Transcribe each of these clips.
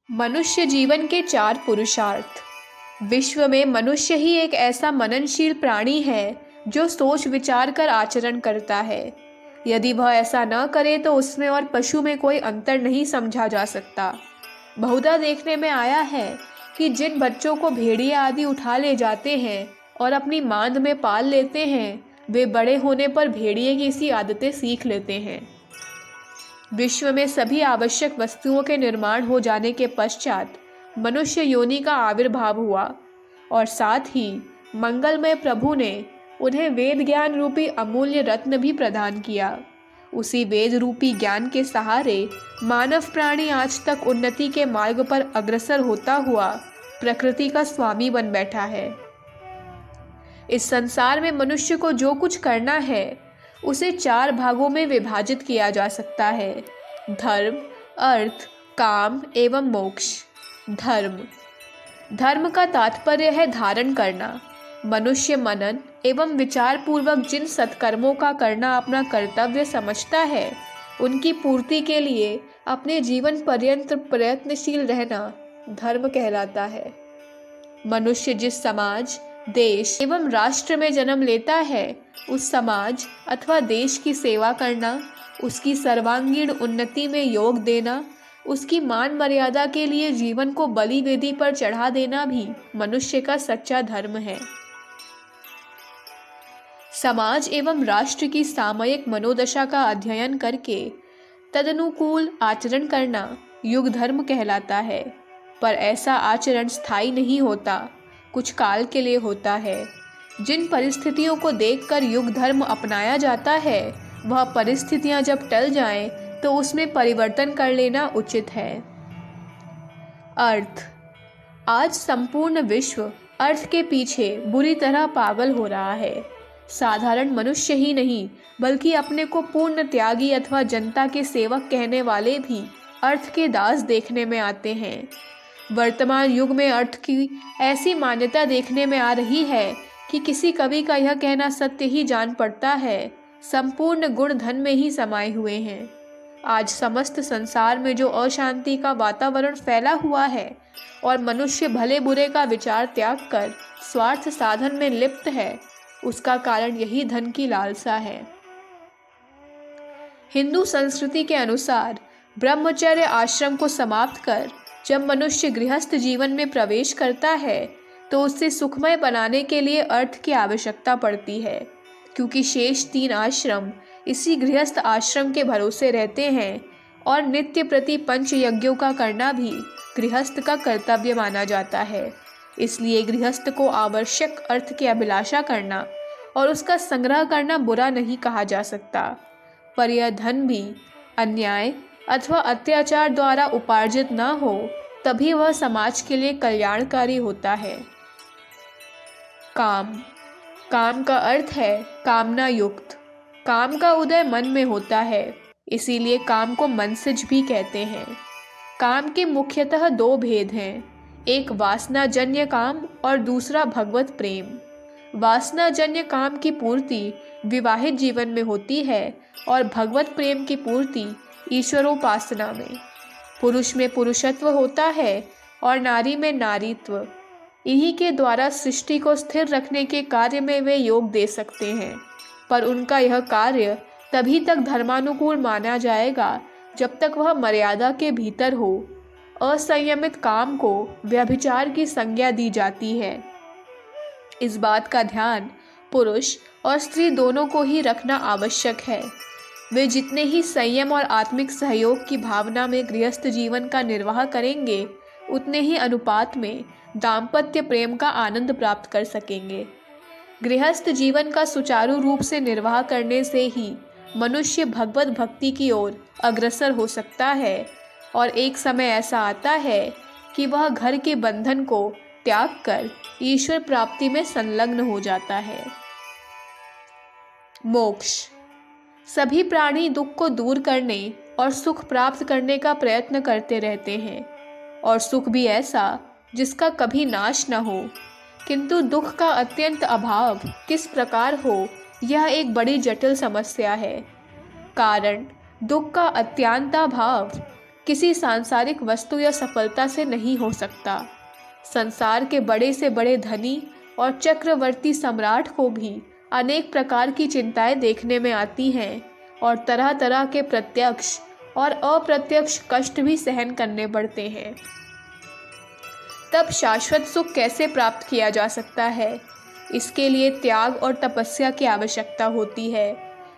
मनुष्य जीवन के 4 पुरुषार्थ। विश्व में मनुष्य ही एक ऐसा मननशील प्राणी है जो सोच विचार कर आचरण करता है। यदि वह ऐसा न करे तो उसमें और पशु में कोई अंतर नहीं समझा जा सकता। बहुधा देखने में आया है कि जिन बच्चों को भेड़िया आदि उठा ले जाते हैं और अपनी मांद में पाल लेते हैं, वे बड़े होने पर भेड़िए की सी आदतें सीख लेते हैं। विश्व में सभी आवश्यक वस्तुओं के निर्माण हो जाने के पश्चात मनुष्य योनि का आविर्भाव हुआ और साथ ही मंगलमय प्रभु ने उन्हें वेद ज्ञान रूपी अमूल्य रत्न भी प्रदान किया। उसी वेद रूपी ज्ञान के सहारे मानव प्राणी आज तक उन्नति के मार्ग पर अग्रसर होता हुआ प्रकृति का स्वामी बन बैठा है। इस संसार में मनुष्य को जो कुछ करना है उसे 4 भागों में विभाजित किया जा सकता है: धर्म, अर्थ, काम एवं मोक्ष। धर्म का तात्पर्य है धारण करना। मनुष्य मनन एवं विचार पूर्वक जिन सत्कर्मों का करना अपना कर्तव्य समझता है, उनकी पूर्ति के लिए अपने जीवन पर्यंत प्रयत्नशील रहना धर्म कहलाता है। मनुष्य जिस समाज, देश एवं राष्ट्र में जन्म लेता है, उस समाज अथवा देश की सेवा करना, उसकी सर्वांगीण उन्नति में योग देना, उसकी मान मर्यादा के लिए जीवन को बलि वेदी पर चढ़ा देना भी मनुष्य का सच्चा धर्म है। समाज एवं राष्ट्र की सामयिक मनोदशा का अध्ययन करके तदनुकूल आचरण करना युग धर्म कहलाता है। पर ऐसा आचरण स्थायी नहीं होता, कुछ काल के लिए होता है। जिन परिस्थितियों को देखकर युग धर्म अपनाया जाता है, वह परिस्थितियां जब टल जाएं, तो उसमें परिवर्तन कर लेना उचित है। अर्थ। आज संपूर्ण विश्व अर्थ के पीछे बुरी तरह पागल हो रहा है। साधारण मनुष्य ही नहीं, बल्कि अपने को पूर्ण त्यागी अथवा जनता के सेवक कहने वाले भी अर्थ के दास देखने में आते हैं। वर्तमान युग में अर्थ की ऐसी मान्यता देखने में आ रही है कि किसी कवि का यह कहना सत्य ही जान पड़ता है, संपूर्ण गुण धन में ही समाये हुए हैं। आज समस्त संसार में जो अशांति का वातावरण फैला हुआ है और मनुष्य भले बुरे का विचार त्याग कर स्वार्थ साधन में लिप्त है, उसका कारण यही धन की लालसा है। हिंदू संस्कृति के अनुसार ब्रह्मचर्य आश्रम को समाप्त कर जब मनुष्य गृहस्थ जीवन में प्रवेश करता है, तो उससे सुखमय बनाने के लिए अर्थ की आवश्यकता पड़ती है, क्योंकि शेष 3 आश्रम इसी गृहस्थ आश्रम के भरोसे रहते हैं और नित्य प्रति पंच यज्ञों का करना भी गृहस्थ का कर्तव्य माना जाता है। इसलिए गृहस्थ को आवश्यक अर्थ की अभिलाषा करना और उसका संग्रह करना बुरा नहीं कहा जा सकता, पर यह धन भी अन्याय अथवा अत्याचार द्वारा उपार्जित न हो, तभी वह समाज के लिए कल्याणकारी होता है। काम का अर्थ है कामना युक्त। काम का उदय मन में होता है, इसीलिए काम को मनसिज भी कहते हैं। काम के मुख्यतः 2 भेद हैं, एक वासनाजन्य काम और दूसरा भगवत प्रेम। वासनाजन्य काम की पूर्ति विवाहित जीवन में होती है और भगवत प्रेम की पूर्ति ईश्वरोपासना में। पुरुष में पुरुषत्व होता है और नारी में नारीत्व। इन्हीं के द्वारा सृष्टि को स्थिर रखने के कार्य में वे योग दे सकते हैं, पर उनका यह कार्य तभी तक धर्मानुकूल माना जाएगा जब तक वह मर्यादा के भीतर हो। असंयमित काम को व्यभिचार की संज्ञा दी जाती है। इस बात का ध्यान पुरुष और स्त्री दोनों को ही रखना आवश्यक है। वे जितने ही संयम और आत्मिक सहयोग की भावना में गृहस्थ जीवन का निर्वाह करेंगे, उतने ही अनुपात में दाम्पत्य प्रेम का आनंद प्राप्त कर सकेंगे। गृहस्थ जीवन का सुचारू रूप से निर्वाह करने से ही मनुष्य भगवत भक्ति की ओर अग्रसर हो सकता है और एक समय ऐसा आता है कि वह घर के बंधन को त्याग कर ईश्वर प्राप्ति में संलग्न हो जाता है। मोक्ष। सभी प्राणी दुख को दूर करने और सुख प्राप्त करने का प्रयत्न करते रहते हैं, और सुख भी ऐसा जिसका कभी नाश न हो। किंतु दुख का अत्यंत अभाव किस प्रकार हो, यह एक बड़ी जटिल समस्या है। कारण दुख का अत्यंताभाव किसी सांसारिक वस्तु या सफलता से नहीं हो सकता। संसार के बड़े से बड़े धनी और चक्रवर्ती सम्राट को भी अनेक प्रकार की चिंताएं देखने में आती हैं और तरह तरह के प्रत्यक्ष और अप्रत्यक्ष कष्ट भी सहन करने पड़ते हैं। तब शाश्वत सुख कैसे प्राप्त किया जा सकता है? इसके लिए त्याग और तपस्या की आवश्यकता होती है।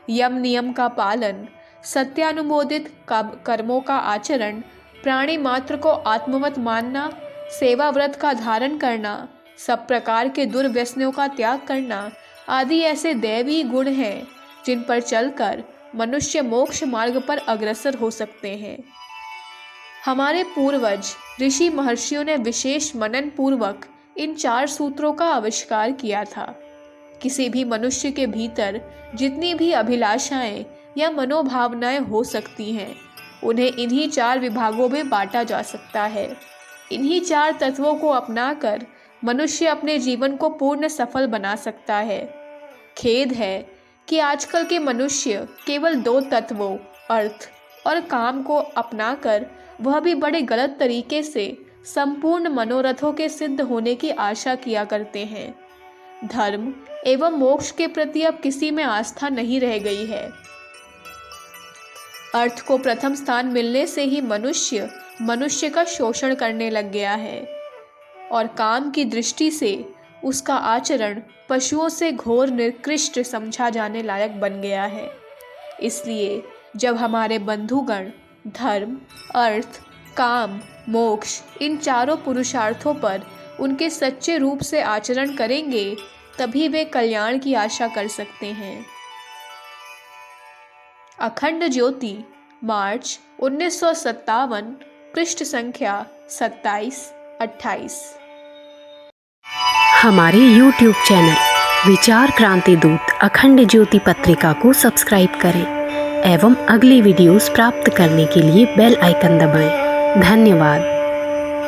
यम नियम का पालन, सत्यानुमोदित कर्मों का आचरण, प्राणी मात्र को आत्मवत मानना, सेवा व्रत का धारण करना, सब प्रकार के दुर्व्यसनों का त्याग करना आदि ऐसे दैवी गुण हैं जिन पर चलकर मनुष्य मोक्ष मार्ग पर अग्रसर हो सकते हैं। हमारे पूर्वज ऋषि महर्षियों ने विशेष मनन पूर्वक इन 4 सूत्रों का आविष्कार किया था। किसी भी मनुष्य के भीतर जितनी भी अभिलाषाएं या मनोभावनाएं हो सकती हैं, उन्हें इन्हीं 4 विभागों में बांटा जा सकता है। इन्हीं 4 तत्वों को अपनाकर मनुष्य अपने जीवन को पूर्ण सफल बना सकता है। खेद है कि आजकल के मनुष्य केवल 2 तत्वों अर्थ और काम को अपनाकर, वह भी बड़े गलत तरीके से, संपूर्ण मनोरथों के सिद्ध होने की आशा किया करते हैं। धर्म एवं मोक्ष के प्रति अब किसी में आस्था नहीं रह गई है। अर्थ को प्रथम स्थान मिलने से ही मनुष्य का शोषण करने लग गया है और काम की दृष्टि से उसका आचरण पशुओं से घोर निकृष्ट समझा जाने लायक बन गया है। इसलिए जब हमारे बंधुगण धर्म, अर्थ, काम, मोक्ष इन 4 पुरुषार्थों पर उनके सच्चे रूप से आचरण करेंगे, तभी वे कल्याण की आशा कर सकते हैं। अखंड ज्योति, मार्च 1957, पृष्ठ संख्या 27-28। हमारे YouTube चैनल विचार क्रांति दूत अखंड ज्योति पत्रिका को सब्सक्राइब करें एवं अगली वीडियोस प्राप्त करने के लिए बेल आइकन दबाएं। धन्यवाद।